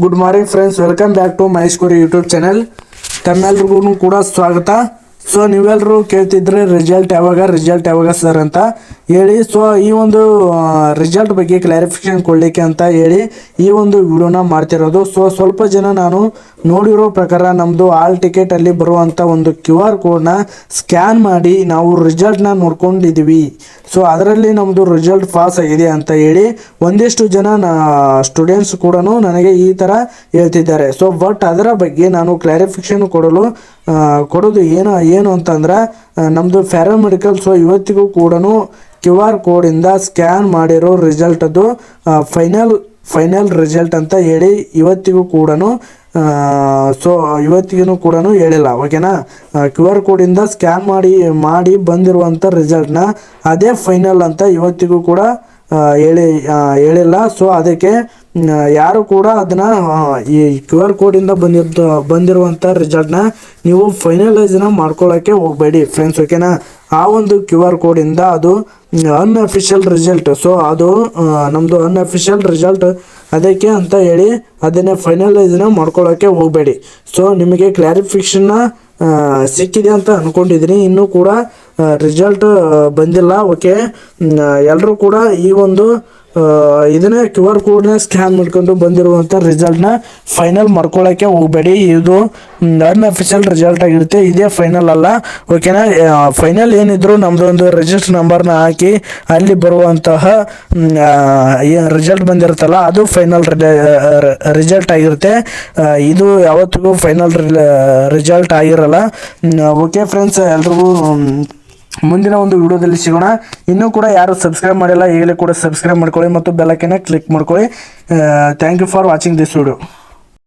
Good morning friends, welcome back to my Scory YouTube channel. ತಮ್ಮೆಲ್ರಿಗೂ ಕೂಡ ಸ್ವಾಗತ. So ನೀವೆಲ್ಲರೂ ಕೇಳ್ತಿದ್ರೆ ರಿಸಲ್ಟ್ ಯಾವಾಗ ಸರ್ ಅಂತ ಹೇಳಿ. ಸೊ ಈ ಒಂದು ರಿಸಲ್ಟ್ ಬಗ್ಗೆ ಕ್ಲಾರಿಫಿಕೇಶನ್ ಕೊಡಲಿಕ್ಕೆ ಅಂತ ಹೇಳಿ ಈ ಒಂದು ವಿಡಿಯೋನ ಮಾಡ್ತಿರೋದು. ಸೊ ಸ್ವಲ್ಪ ಜನ ನಾನು ನೋಡಿರೋ ಪ್ರಕಾರ ನಮ್ಮದು ಆಲ್ ಟಿಕೆಟಲ್ಲಿ ಬರುವಂಥ ಒಂದು QR ಕೋಡ್ನ ಸ್ಕ್ಯಾನ್ ಮಾಡಿ ನಾವು ರಿಸಲ್ಟ್ನ ನೋಡ್ಕೊಂಡಿದ್ದೀವಿ. ಸೊ ಅದರಲ್ಲಿ ನಮ್ಮದು ರಿಸಲ್ಟ್ ಪಾಸ್ ಆಗಿದೆ ಅಂತ ಹೇಳಿ ಒಂದಿಷ್ಟು ಜನ ಸ್ಟೂಡೆಂಟ್ಸ್ ಕೂಡ ನನಗೆ ಈ ಥರ ಹೇಳ್ತಿದ್ದಾರೆ. ಸೊ ಬಟ್ ಅದರ ಬಗ್ಗೆ ನಾನು ಕ್ಲಾರಿಫಿಕೇಶನ್ ಕೊಡೋದು ಏನು ಅಂತಂದ್ರೆ ನಮ್ಮದು ಪ್ಯಾರಾಮೆಡಿಕಲ್. ಸೊ ಇವತ್ತಿಗೂ ಕೂಡ QR ಕೋಡಿಂದ ಸ್ಕ್ಯಾನ್ ಮಾಡಿರೋ ರಿಸಲ್ಟ್ ಅದು ಫೈನಲ್ ರಿಸಲ್ಟ್ ಅಂತ ಹೇಳಿ ಇವತ್ತಿಗೂ ಕೂಡ ಹೇಳಿಲ್ಲ. ಓಕೆನಾ, QR ಕೋಡಿಂದ ಸ್ಕ್ಯಾನ್ ಮಾಡಿ ಬಂದಿರುವಂಥ ರಿಸಲ್ಟ್ನ ಅದೇ ಫೈನಲ್ ಅಂತ ಇವತ್ತಿಗೂ ಕೂಡ ಹೇಳಿಲ್ಲ. ಸೊ ಅದಕ್ಕೆ ಯಾರು ಕೂಡ ಅದನ್ನು ಈ QR ಕೋಡಿಂದ ಬಂದಿರುವಂಥ ರಿಸಲ್ಟ್ನ ನೀವು ಫೈನಲೈಸ್ನ ಮಾಡ್ಕೊಳ್ಳೋಕ್ಕೆ ಹೋಗಬೇಡಿ ಫ್ರೆಂಡ್ಸ್. ಓಕೆನಾ, ಆ ಒಂದು QR ಕೋಡಿಂದ ಅದು ಅನ್ಅಫಿಷಿಯಲ್ ರಿಸಲ್ಟ್. ಸೊ ಅದು ನಮ್ಮದು ಅನ್ಅಫಿಷಿಯಲ್ ರಿಸಲ್ಟ್, ಅದಕ್ಕೆ ಅಂತ ಹೇಳಿ ಅದನ್ನೇ ಫೈನಲೈಸ್ನ ಮಾಡ್ಕೊಳ್ಳೋಕ್ಕೆ ಹೋಗಬೇಡಿ. ಸೊ ನಿಮಗೆ ಕ್ಲಾರಿಫಿಕೇಷನ್ನ ಸಿಕ್ಕಿದೆ ಅಂತ ಅಂದ್ಕೊಂಡಿದ್ದೀನಿ. ಇನ್ನೂ ಕೂಡ ರಿಸಲ್ಟ್ ಬಂದಿಲ್ಲ. ಓಕೆ, ಎಲ್ಲರೂ ಕೂಡ ಈ ಒಂದು ಇದನ್ನೇ QR ಕೋಡ್ನ ಸ್ಕ್ಯಾನ್ ಮಾಡ್ಕೊಂಡು ಬಂದಿರುವಂಥ ರಿಸಲ್ಟ್ನ ಫೈನಲ್ ಮಾಡ್ಕೊಳ್ಳೋಕ್ಕೆ ಹೋಗಬೇಡಿ. ಇದು ಅನ್ಅಫಿಷಿಯಲ್ ರಿಸಲ್ಟ್ ಆಗಿರುತ್ತೆ, ಇದೇ ಫೈನಲ್ ಅಲ್ಲ. ಓಕೆನಾ, ಫೈನಲ್ ಏನಿದ್ರು ನಮ್ಮದು ಒಂದು ರಿಜಿಸ್ಟರ್ ನಂಬರ್ನ ಹಾಕಿ ಅಲ್ಲಿ ಬರುವಂತಹ ರಿಸಲ್ಟ್ ಬಂದಿರುತ್ತಲ್ಲ ಅದು ಫೈನಲ್ ರಿಸಲ್ಟ್ ಆಗಿರುತ್ತೆ. ಇದು ಯಾವತ್ತಿಗೂ ಫೈನಲ್ ರಿಸಲ್ಟ್ ಆಗಿರಲ್ಲ. ಓಕೆ ಫ್ರೆಂಡ್ಸ್, ಎಲ್ರಿಗೂ ಮುಂದಿನ ಒಂದು ವಿಡಿಯೋದಲ್ಲಿ ಸಿಗೋಣ. ಇನ್ನೂ ಕೂಡ ಯಾರು ಸಬ್ಸ್ಕ್ರೈಬ್ ಮಾಡಿಲ್ಲ ಈಗಲೇ ಕೂಡ ಸಬ್ಸ್ಕ್ರೈಬ್ ಮಾಡ್ಕೊಳ್ಳಿ ಮತ್ತು ಬೆಲ್ ಐಕಾನ್ ಕ್ಲಿಕ್ ಮಾಡ್ಕೊಳ್ಳಿ. Thank you for watching this video.